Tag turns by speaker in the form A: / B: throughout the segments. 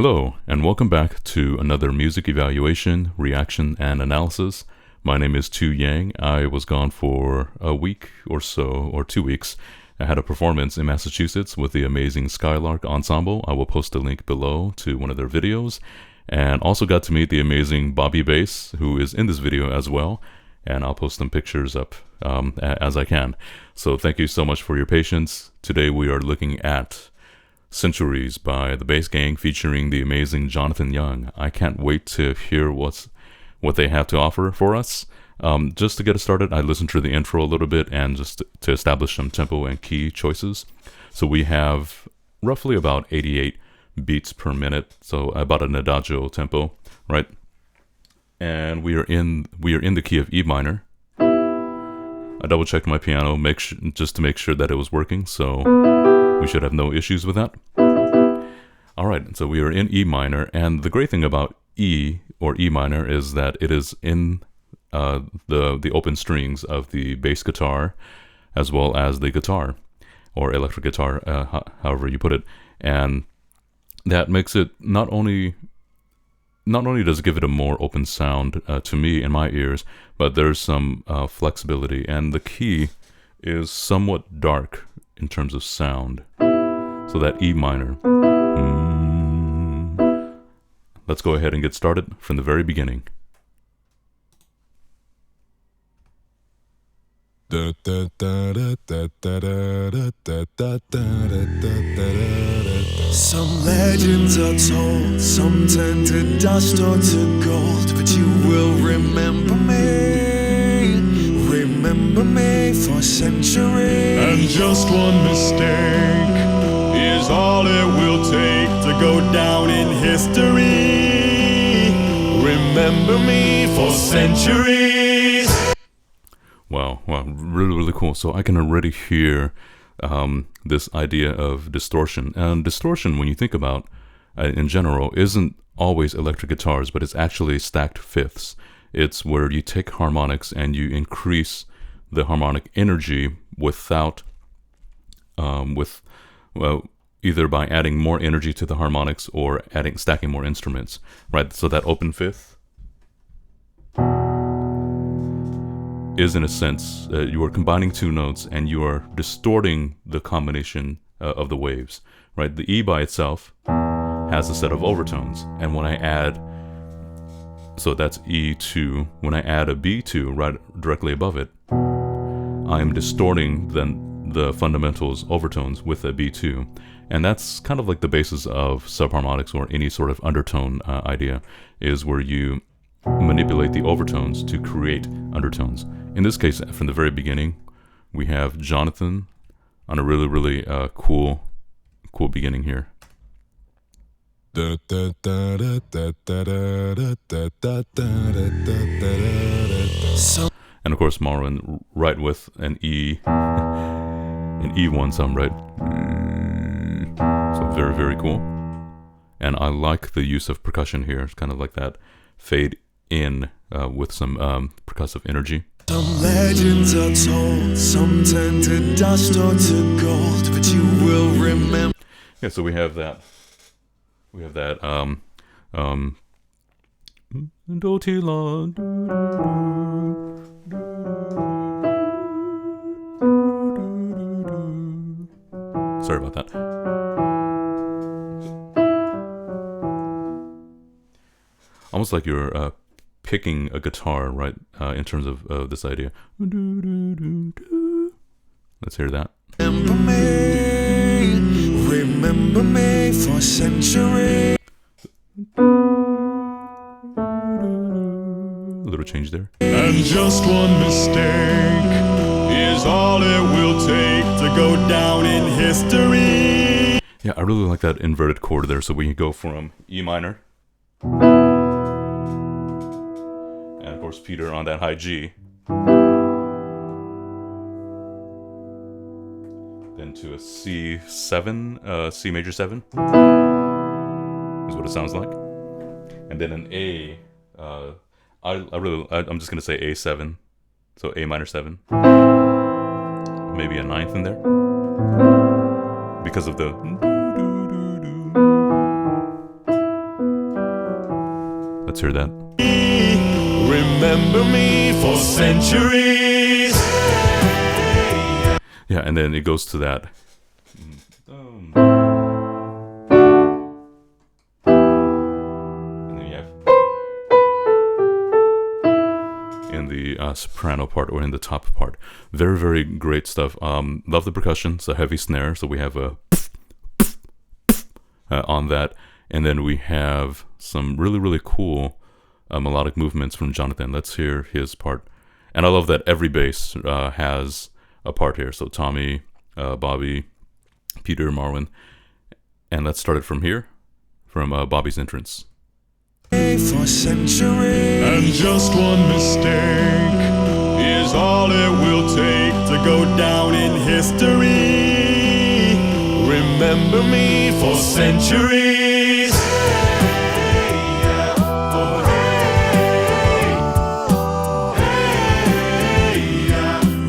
A: Hello, and welcome back to another music evaluation, reaction, and analysis. My name is Tu Yang. I was gone for a week or so, or 2 weeks. I had a performance in Massachusetts with the amazing Skylark ensemble. I will post a link below to one of their videos. And also got to meet the amazing Bobby Bass, who is in this video as well. And I'll post some pictures up as I can. So thank you so much for your patience. Today we are looking at Centuries by the Bass Gang featuring the amazing Jonathan Young. I can't wait to hear what they have to offer for us. Just to get us started, I listened to the intro a little bit and just to establish some tempo and key choices. So we have roughly about 88 beats per minute, so about an adagio tempo, right? And we are in the key of E minor. I double checked my piano, just to make sure that it was working, so we should have no issues with that. All right, so we are in E minor, and the great thing about E or E minor is that it is in the open strings of the bass guitar, as well as the guitar or electric guitar, however you put it, and that makes it not only does it give it a more open sound to me in my ears, but there's some flexibility, and the key is somewhat dark in terms of sound. So that E minor. Let's go ahead and get started from the very beginning.
B: Some legends are told, some turn to dust or to gold, but you will remember me for centuries.
C: And just one mistake is all it will take to go down in history. Remember me for centuries.
A: Wow, really, really cool. So I can already hear this idea of distortion. And distortion, when you think about in general, isn't always electric guitars, but it's actually stacked fifths. It's where you take harmonics and you increase the harmonic energy without, either by adding more energy to the harmonics or stacking more instruments, right? So that open fifth is, in a sense, you are combining two notes and you are distorting the combination of the waves, right? The E by itself has a set of overtones, and when I add, so that's E2, when I add a B2 right directly above it, I am distorting the fundamentals overtones with a B2, and that's kind of like the basis of subharmonics or any sort of undertone idea, is where you manipulate the overtones to create undertones. In this case, from the very beginning, we have Jonathan on a really, really cool beginning here. And of course, Marwan right with an E1 some, right? So very, very cool. And I like the use of percussion here. It's kind of like that fade in with some percussive energy.
B: Some legends are told, some turn to dust or to gold, but you will remember.
A: Yeah, so we have that. Sorry about that. Almost like you're picking a guitar, right? In terms of this idea. Let's hear that.
B: Remember me for centuries.
A: A little change there.
C: And just one mistake is all it will take to go down in history.
A: Yeah, I really like that inverted chord there. So we can go from E minor, and of course Peter on that high G, then to a C7, C major 7 is what it sounds like, and then an A. I'm just gonna say A7, so A minor 7, maybe a ninth in there because of the Let's hear that.
C: Remember me for centuries.
A: Yeah, and then it goes to that. And then you have in the soprano part or in the top part. Very, very great stuff. Love the percussion. It's a heavy snare, so we have a on that. And then we have some really, really cool melodic movements from Jonathan. Let's hear his part. And I love that every bass has a part here. So Tommy, Bobby, Peter, Marwan. And let's start it from here, from Bobby's entrance.
B: For centuries.
C: And just one mistake is all it will take to go down in history. Remember me for centuries.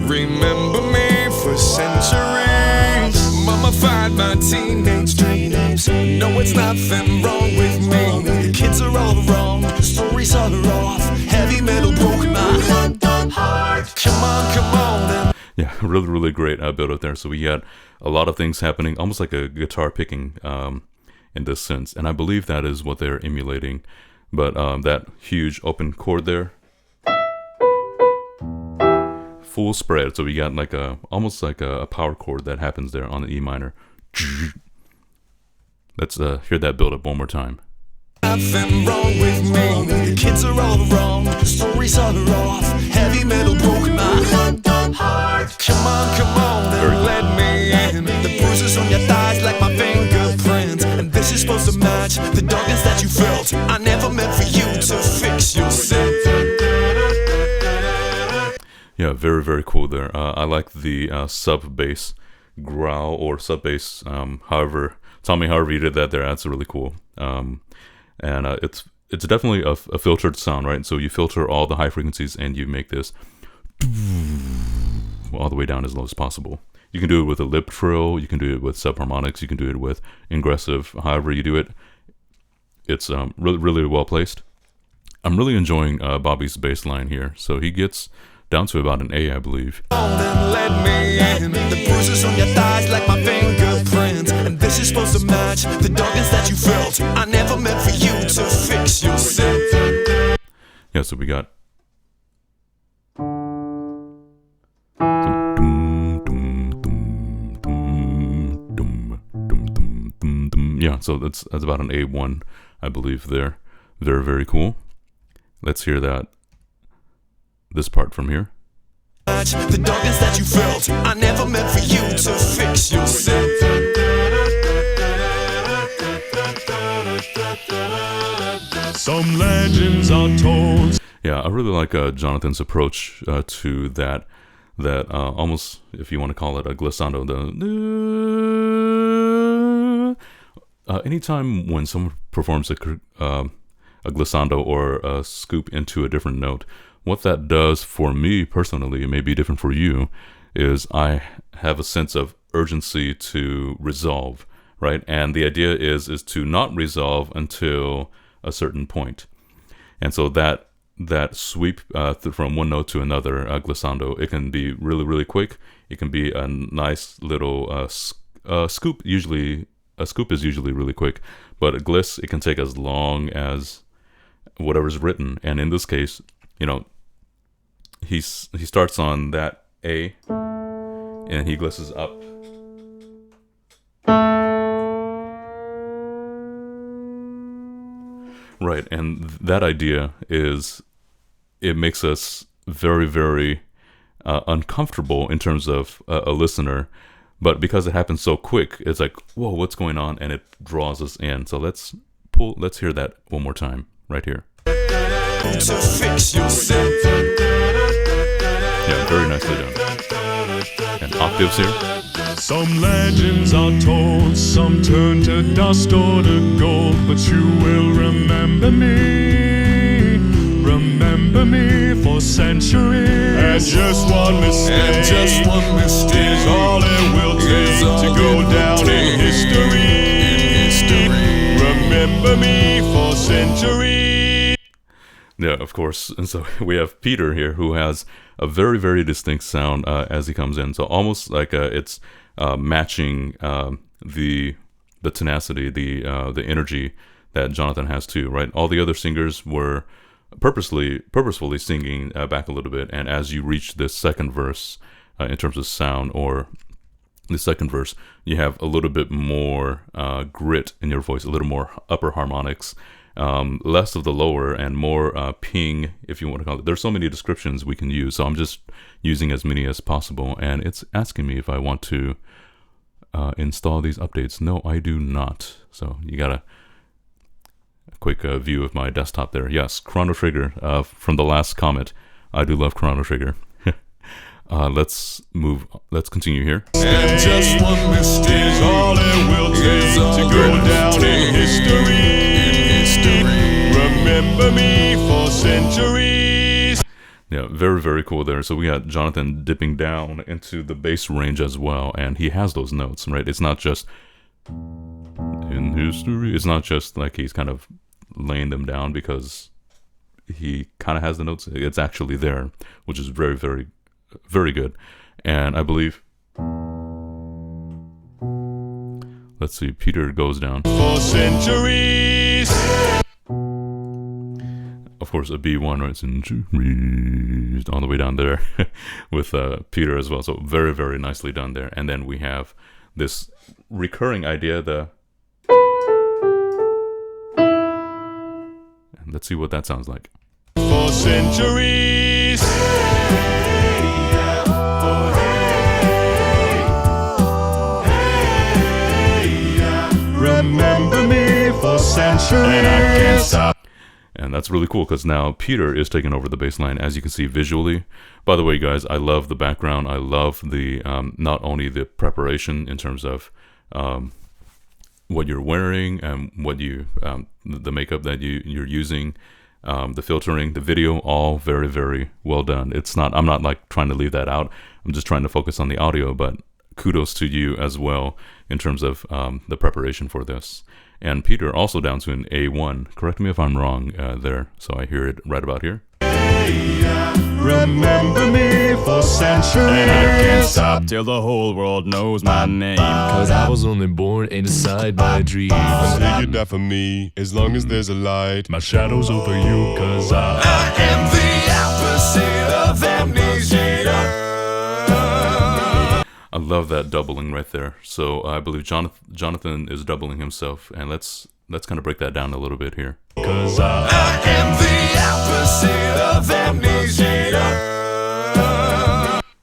B: Remember me for centuries. Mummified my teenage dreams. No, it's nothing wrong with me. The kids are all wrong, the stories are off. Heavy metal broke my heart. Come on, come on.
A: Yeah, really, really great build up there. So we had a lot of things happening, almost like a guitar picking in this sense. And I believe that is what they're emulating. But that huge open chord there, full spread. So we got like almost like a power chord that happens there on the E minor. Let's hear that build up one more time.
B: Nothing wrong with me. The kids are all wrong, the stories are off. Heavy metal broke my heart. Come on, and let me in. The bruises on your thighs like my fingerprints. And this is supposed to match the darkness that you felt. I never meant for you to fix yourself.
A: Yeah, very, very cool there. I like the sub bass growl or sub bass. However you did that there, that's really cool. And it's definitely a filtered sound, right? So you filter all the high frequencies and you make this all the way down as low as possible. You can do it with a lip trill, you can do it with subharmonics, you can do it with ingressive. However you do it, it's really, really well placed. I'm really enjoying Bobby's bass line here. So he gets down to about an A, I believe.
B: Let me in. The bruises on your thighs like my fingerprints. And this is supposed to match the darkness that you felt. I never meant for you to fix yourself.
A: Yeah, so we got yeah, so that's about an A1, I believe there. Very, very cool. Let's hear this part from here.
B: The darkness that you felt, I never meant for you to fix yourself.
C: Some legends are told.
A: Yeah, I really like Jonathan's approach to that almost, if you want to call it a glissando. Anytime when someone performs a glissando or a scoop into a different note, what that does for me personally, it may be different for you, is I have a sense of urgency to resolve, right? And the idea is to not resolve until a certain point. And so that sweep from one note to another, glissando, it can be really, really quick. It can be a nice little scoop. Usually, a scoop is usually really quick, but a gliss, it can take as long as whatever's written. And in this case, you know, he starts on that A, and he glisses up. Right, and that idea is, it makes us very, very uncomfortable in terms of a listener, but because it happens so quick, it's like, whoa, what's going on? And it draws us in. So let's hear that one more time, right here.
B: To fix yourself.
A: Yeah, very nicely done. And octaves here.
C: Some legends are told, some turn to dust or to gold, but you will remember me for centuries. And just one mistake is all it will take to go down in history. Remember me for centuries.
A: Yeah, of course. And so we have Peter here, who has a very, very distinct sound as he comes in. So almost like it's matching the tenacity, the energy that Jonathan has too, right? All the other singers were purposefully singing back a little bit, and as you reach this second verse, in terms of sound, or the second verse, you have a little bit more grit in your voice, a little more upper harmonics, less of the lower, and more ping, if you want to call it. There's so many descriptions we can use, so I'm just using as many as possible, and it's asking me if I want to install these updates. No, I do not. So you got a quick view of my desktop there. Yes, Chrono Trigger, from the last comment. I do love Chrono Trigger. Let's continue here.
B: And just one mistake
C: Is all it will take to go down in history. Remember me for centuries.
A: Yeah, very, very cool there. So we got Jonathan dipping down into the bass range as well, and he has those notes, right? It's not just in history. It's not just like he's kind of laying them down because he kind of has the notes. It's actually there, which is very, very, very good. And I believe, let's see, Peter goes down.
C: For centuries.
A: Of course, a B1, right? Centuries, all the way down there with Peter as well. So very, very nicely done there. And then we have this recurring idea, and let's see what that sounds like.
C: For centuries. Remember me for centuries. And I can't stop.
A: And that's really cool because now Peter is taking over the bass line, as you can see visually. By the way, guys, I love the background. I love the not only the preparation in terms of what you're wearing and what you the makeup that you're using, the filtering, the video, all very, very well done. I'm not like trying to leave that out. I'm just trying to focus on the audio, but kudos to you as well in terms of the preparation for this. And Peter also down to an A1. Correct me if I'm wrong there. So I hear it right about here.
C: Remember me for centuries. And I can't stop till the whole world knows my name.
D: Cause I was only born inside my dreams.
C: Until you die for me, as long as there's a light. My shadow's over you, cause I
B: am the opposite of amnesia.
A: I love that doubling right there. So I believe Jonathan is doubling himself, and let's kind of break that down a little bit here.
C: Cause I
B: am the opposite of amnesia.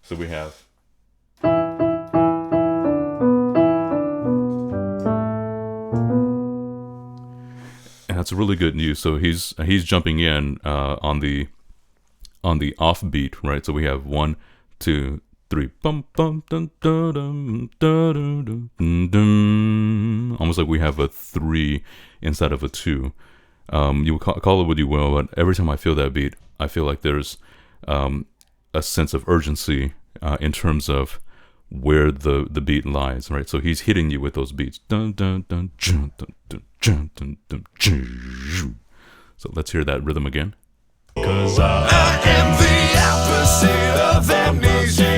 A: So we have. And that's really good news. So he's jumping in on the offbeat, right? So we have 1, 2, 3, bum bum dun dun dun dun dun dun dun. Almost like we have a 3 inside of a 2. You would call it what you will, but every time I feel that beat, I feel like there's a sense of urgency in terms of where the beat lies, right? So he's hitting you with those beats. Dun dun dun dun dun dun dun dun dun. So let's hear that rhythm again.
C: Cause I
B: am the opposite of amnesia.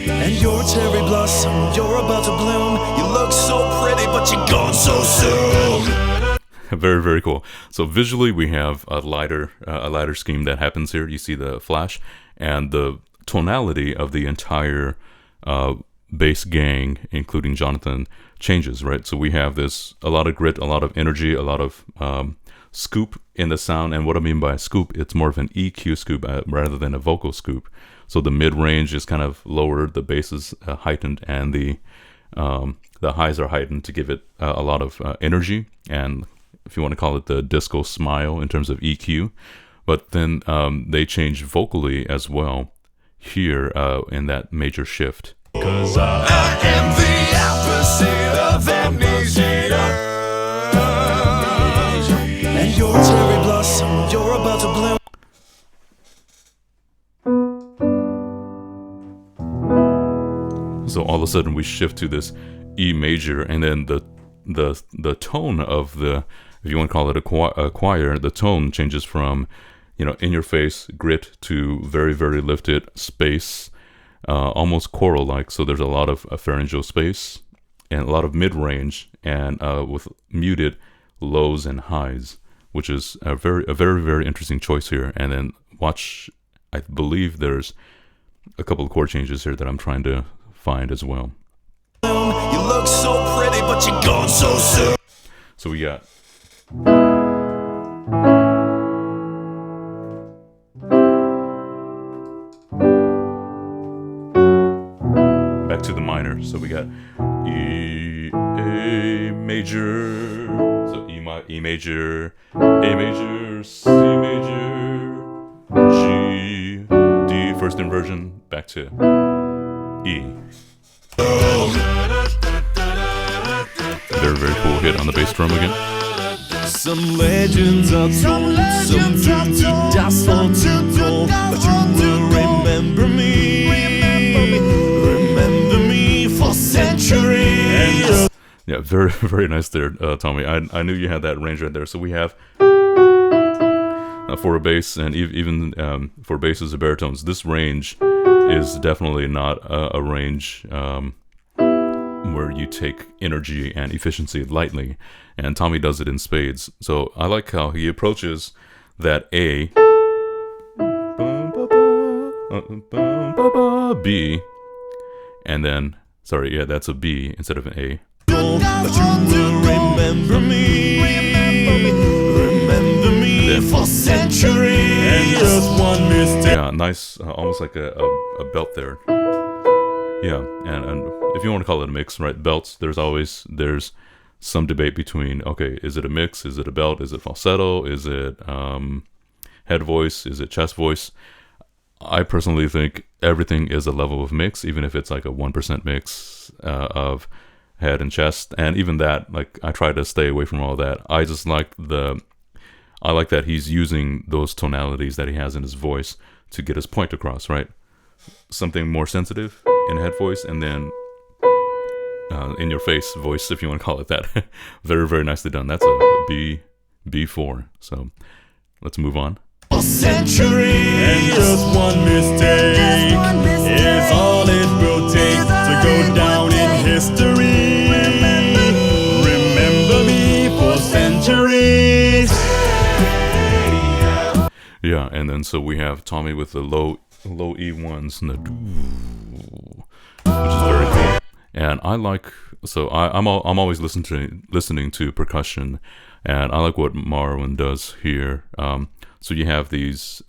B: And you're a cherry blossom, you're about to bloom. You look so pretty, but you're gone so soon.
A: Very, very cool. So visually, we have a lighter scheme that happens here. You see the flash, and the tonality of the entire bass gang, including Jonathan, changes, right? So we have a lot of grit, a lot of energy, a lot of scoop in the sound. And what I mean by scoop, it's more of an EQ scoop rather than a vocal scoop. So the mid-range is kind of lowered, the bass is heightened, and the highs are heightened to give it a lot of energy, and if you want to call it the disco smile in terms of EQ. But then they change vocally as well here in that major shift.
C: Cause I
B: am the opposite of amnesia. And you're a cherry blossom, you're about to bloom.
A: So all of a sudden we shift to this E major, and then the tone of the if you want to call it a choir, the tone changes from, in your face, grit, to very, very lifted space, almost choral-like. So there's a lot of pharyngeal space and a lot of mid-range, and with muted lows and highs, which is a very, very interesting choice here. And then watch, I believe there's a couple of chord changes here that I'm trying to find as well.
B: You look so pretty, but you're gone so soon.
A: So we got back to the minor. So we got E, A major, so E major, A major, C major, G, D, first inversion, back to E. Very, very cool hit on the bass drum again.
C: Some legends are told, some tunes are just on to but you will remember me for centuries.
A: Yeah, very, very nice there, Tommy. I knew you had that range right there. So we have for a bass, and even for basses and baritones, this range is definitely not a range where you take energy and efficiency lightly, and Tommy does it in spades. So I like how he approaches that A, B, and then, sorry, yeah, that's a B instead of an A.
C: But you will remember me for centuries. Just one mistake.
A: Yeah, nice, almost like a belt there. Yeah, and if you want to call it a mix, right? Belts, there's some debate between, okay, is it a mix? Is it a belt? Is it falsetto? Is it head voice? Is it chest voice? I personally think everything is a level of mix, even if it's like a 1% mix of head and chest. And even that, like, I try to stay away from all that. I just like I like that he's using those tonalities that he has in his voice to get his point across, right? Something more sensitive in head voice, and then in your face voice, if you want to call it that. Very, very nicely done. That's a B4. So let's move on.
C: A century, and just one mistake is all it will take to go down in history. Remember me for centuries.
A: Yeah, and then so we have Tommy with the low E1s and the doo, which is very cool. And I like, so I'm always listening to percussion, and I like what Marwan does here. So you have these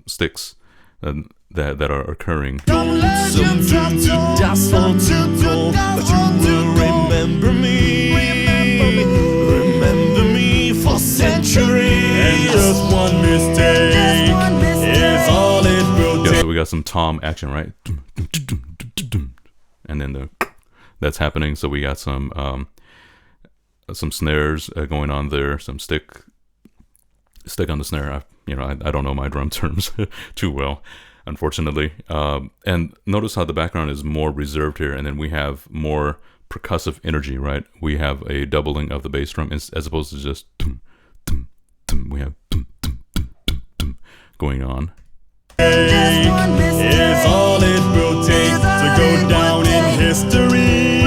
A: sticks that are occurring.
C: Sometimes you just want to know, but you will remember me for centuries. And just one mistake is all it will take.
A: Yeah, so we got some tom action, right? And then that's happening. So we got some snares going on there, some stick on the snare. I don't know my drum terms too well, unfortunately. And notice how the background is more reserved here, and then we have more percussive energy, right? We have a doubling of the bass drum as opposed to just we have going on.
C: Is all it will take to go down in history.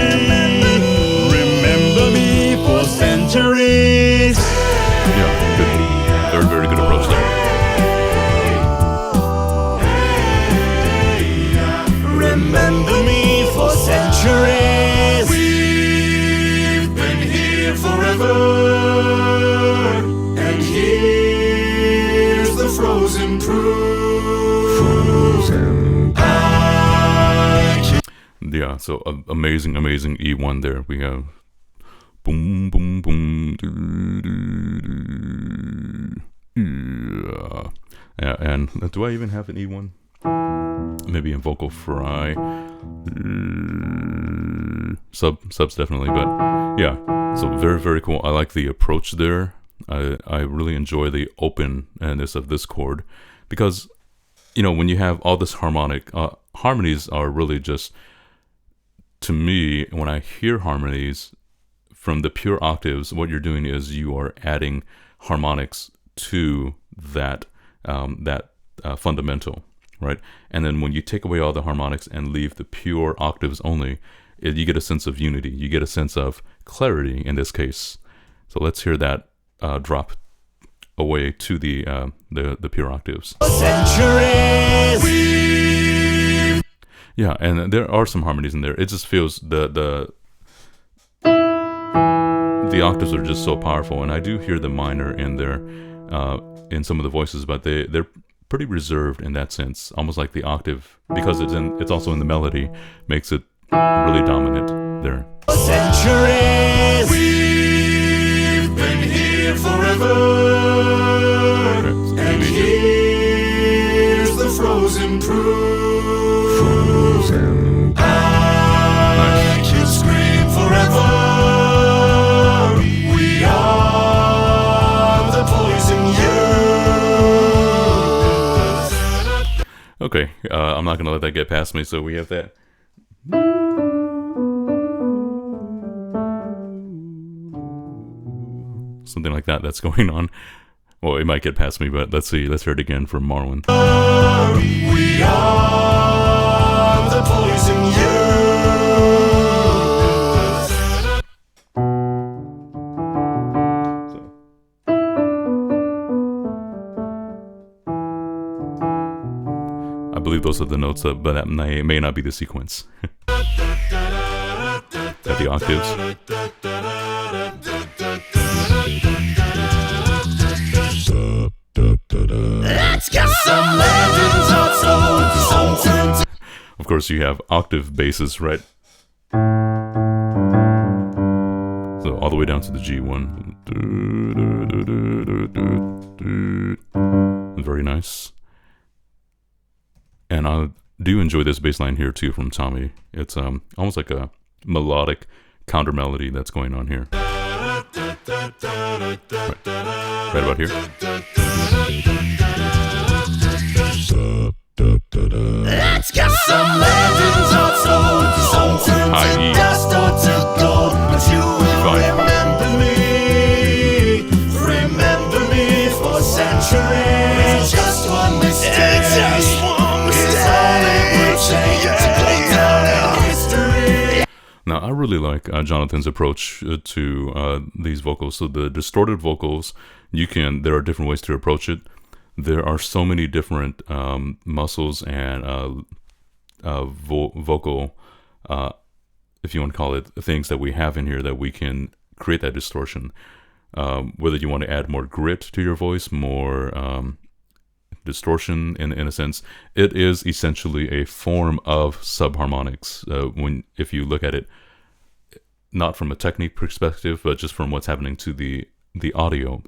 C: Remember me for centuries.
A: Yeah, good. Very, very good approach there.
C: Remember me for centuries. We've been here forever, and here's the frozen proof.
A: Yeah, so amazing E1 there. We have boom, boom, boom. Yeah, and do I even have an E1? Maybe in vocal fry. Subs definitely, but yeah. So very, very cool. I like the approach there. I really enjoy the openness of this chord, because when you have all this harmonic, harmonies are really just, to me, when I hear harmonies, from the pure octaves, what you're doing is you are adding harmonics to that fundamental, right? And then when you take away all the harmonics and leave the pure octaves only, you get a sense of unity. You get a sense of clarity in this case. So let's hear that drop away to the pure octaves. Yeah, and there are some harmonies in there. It just feels the octaves are just so powerful, and I do hear the minor in there in some of the voices, but they're pretty reserved in that sense, almost like the octave, because it's also in the melody, makes it really dominant there.
B: Centuries, we've been here forever, and here's the frozen proof. Frozen. I can scream forever. We are the poison youth.
A: Okay, I'm not gonna let that get past me, so we have that. Something like that's going on. Well, it might get past me, but let's see. Let's hear it again from Marwan.
B: We are the poison
A: I believe those are the notes, but that may not be the sequence. At the octaves.
B: Let's get some legends also.
A: Of course, you have octave basses, right? So all the way down to the G1. Very nice. And I do enjoy this bass line here too from Tommy. It's almost like a melodic counter melody that's going on here. Right about here.
B: Let's get some legends also. Some turn to dust or to gold. But you will remember me for centuries. Just one mistake. Just one mistake.
A: Now, I really like Jonathan's approach to these vocals. So the distorted vocals, there are different ways to approach it. There are so many different muscles and vocal, if you want to call it, things that we have in here that we can create that distortion. Whether you want to add more grit to your voice, more distortion in a sense, it is essentially a form of subharmonics. If you look at it, not from a technique perspective, but just from what's happening to the audio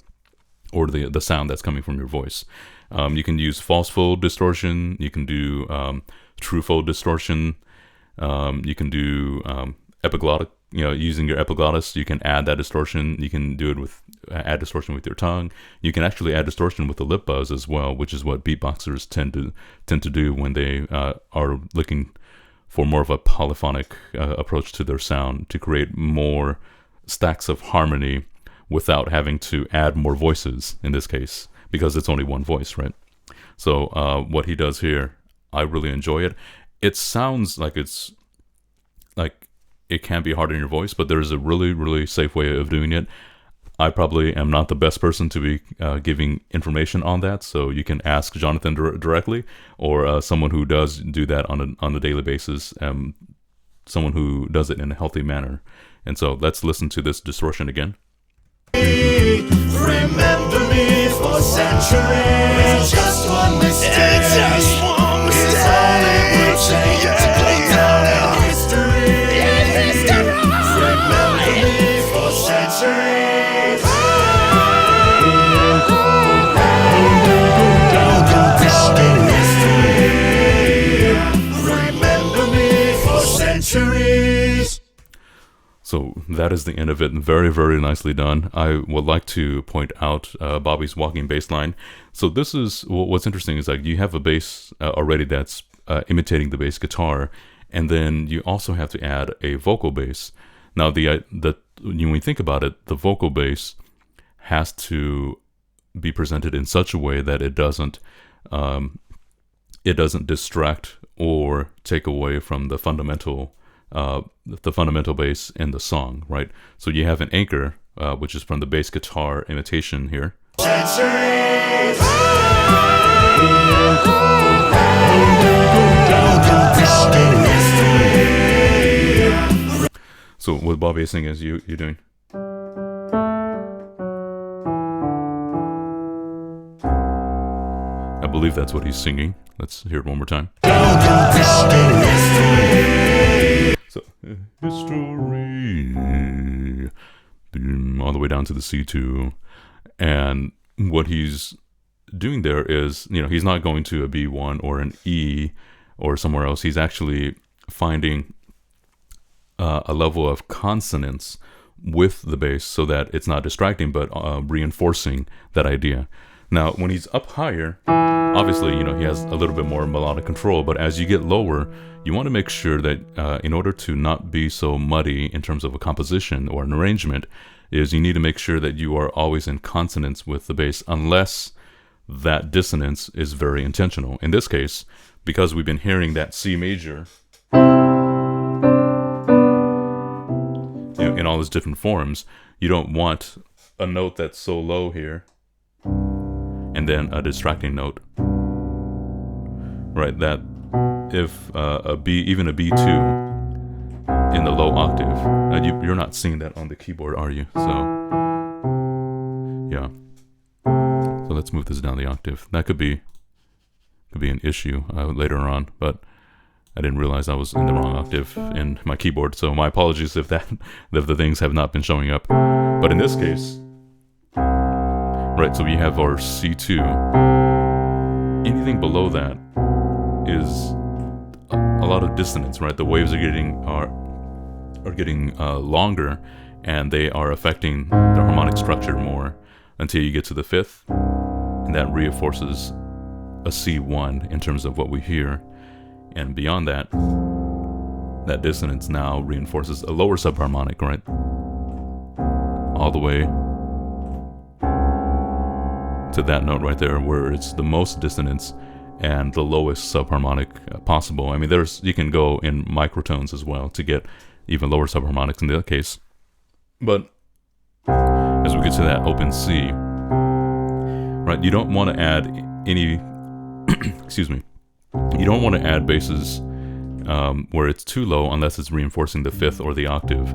A: or the sound that's coming from your voice. You can use false fold distortion. You can do true fold distortion. You can do epiglottic. Using your epiglottis, you can add that distortion. You can do it with add distortion with your tongue. You can actually add distortion with the lip buzz as well, which is what beatboxers tend to do when they are looking for more of a polyphonic approach to their sound, to create more stacks of harmony without having to add more voices in this case, because it's only one voice, right? So what he does here, I really enjoy it. It sounds like it can be hard in your voice, but there's a really, really safe way of doing it. I probably am not the best person to be giving information on that, so you can ask Jonathan directly, or someone who does do that on a daily basis, someone who does it in a healthy manner. And so let's listen to this distortion again.
B: Remember me for centuries. Just one mistake. Just one mistake. It's all it will take to go down in history. Remember me for centuries. Remember me for centuries.
A: So that is the end of it. Very, very nicely done. I would like to point out Bobby's walking bass line. So this is what's interesting is like you have a bass already that's imitating the bass guitar, and then you also have to add a vocal bass. Now the when you think about it, the vocal bass has to be presented in such a way that it doesn't distract or take away from the fundamental bass in the song, right? So you have an anchor, which is from the bass guitar imitation here. So what Bobby is singing is you're doing. I believe that's what he's singing. Let's hear it one more time. So, history, all the way down to the C2. And what he's doing there is, he's not going to a B1 or an E or somewhere else. He's actually finding a level of consonance with the bass so that it's not distracting, but reinforcing that idea. Now, when he's up higher, obviously, he has a little bit more melodic control, but as you get lower, you want to make sure that in order to not be so muddy in terms of a composition or an arrangement, is you need to make sure that you are always in consonance with the bass, unless that dissonance is very intentional. In this case, because we've been hearing that C major in all its different forms, you don't want a note that's so low here and then a distracting note, right? That if even a B2 in the low octave, you're not seeing that on the keyboard, are you? So yeah. So let's move this down the octave. That could be an issue later on, but I didn't realize I was in the wrong octave in my keyboard. So my apologies if the things have not been showing up. But in this case, right, so we have our C2. Anything below that is a lot of dissonance, right? The waves are getting longer, and they are affecting the harmonic structure more until you get to the fifth, and that reinforces a C1 in terms of what we hear. And beyond that, that dissonance now reinforces a lower subharmonic, right? All the way to that note right there, where it's the most dissonance and the lowest subharmonic possible. I mean, you can go in microtones as well to get even lower subharmonics in that case. But as we get to that open C, right, you don't want to add any, excuse me, you don't want to add basses where it's too low unless it's reinforcing the fifth or the octave,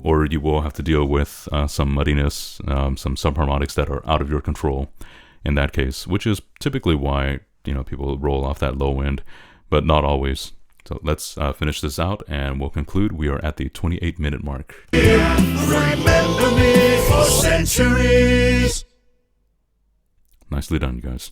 A: or you will have to deal with some muddiness, some subharmonics that are out of your control in that case, which is typically why people roll off that low end, but not always. So let's finish this out, and we'll conclude. We are at the 28-minute mark.
B: Remember me for centuries.
A: Nicely done, you guys.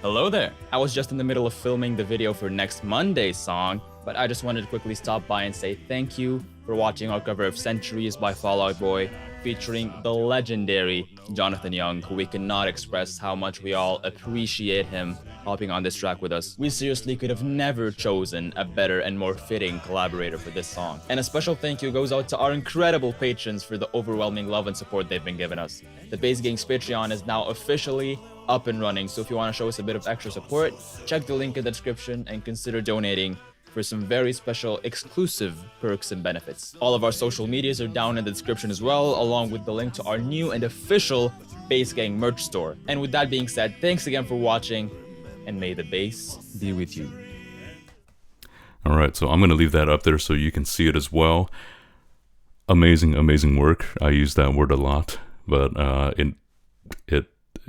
E: Hello there. I was just in the middle of filming the video for next Monday's song, but I just wanted to quickly stop by and say thank you for watching our cover of Centuries by Fall Out Boy, featuring the legendary Jonathan Young, who we cannot express how much we all appreciate him hopping on this track with us. We seriously could have never chosen a better and more fitting collaborator for this song. And a special thank you goes out to our incredible patrons for the overwhelming love and support they've been giving us. The Bass Gang's Patreon is now officially up and running, so if you want to show us a bit of extra support, check the link in the description and consider donating for some very special exclusive perks and benefits. All of our social medias are down in the description as well, along with the link to our new and official Bass Gang merch store. And with that being said, thanks again for watching, and may the bass be with you.
A: All right, so I'm going to leave that up there so you can see it as well. Amazing, amazing work. I use that word a lot, but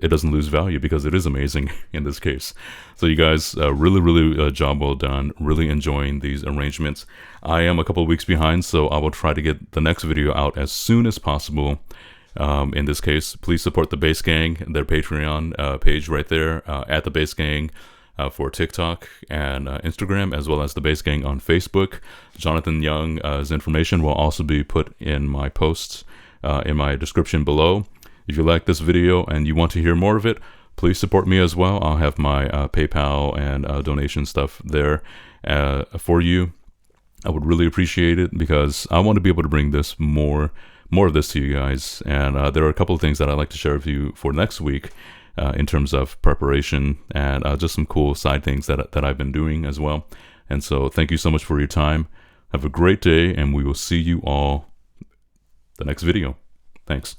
A: it doesn't lose value because it is amazing in this case. So you guys, really job well done. Really enjoying these arrangements. I am a couple of weeks behind, so I will try to get the next video out as soon as possible. In this case, please support the Bass Gang, their Patreon page right there, at the Bass Gang for TikTok and Instagram, as well as the Bass Gang on Facebook. Jonathan Young's information will also be put in my posts in my description below. If you like this video and you want to hear more of it, please support me as well. I'll have my PayPal and donation stuff there for you. I would really appreciate it, because I want to be able to bring this more of this to you guys. And there are a couple of things that I'd like to share with you for next week in terms of preparation, and just some cool side things that I've been doing as well. And so thank you so much for your time. Have a great day, and we will see you all the next video. Thanks.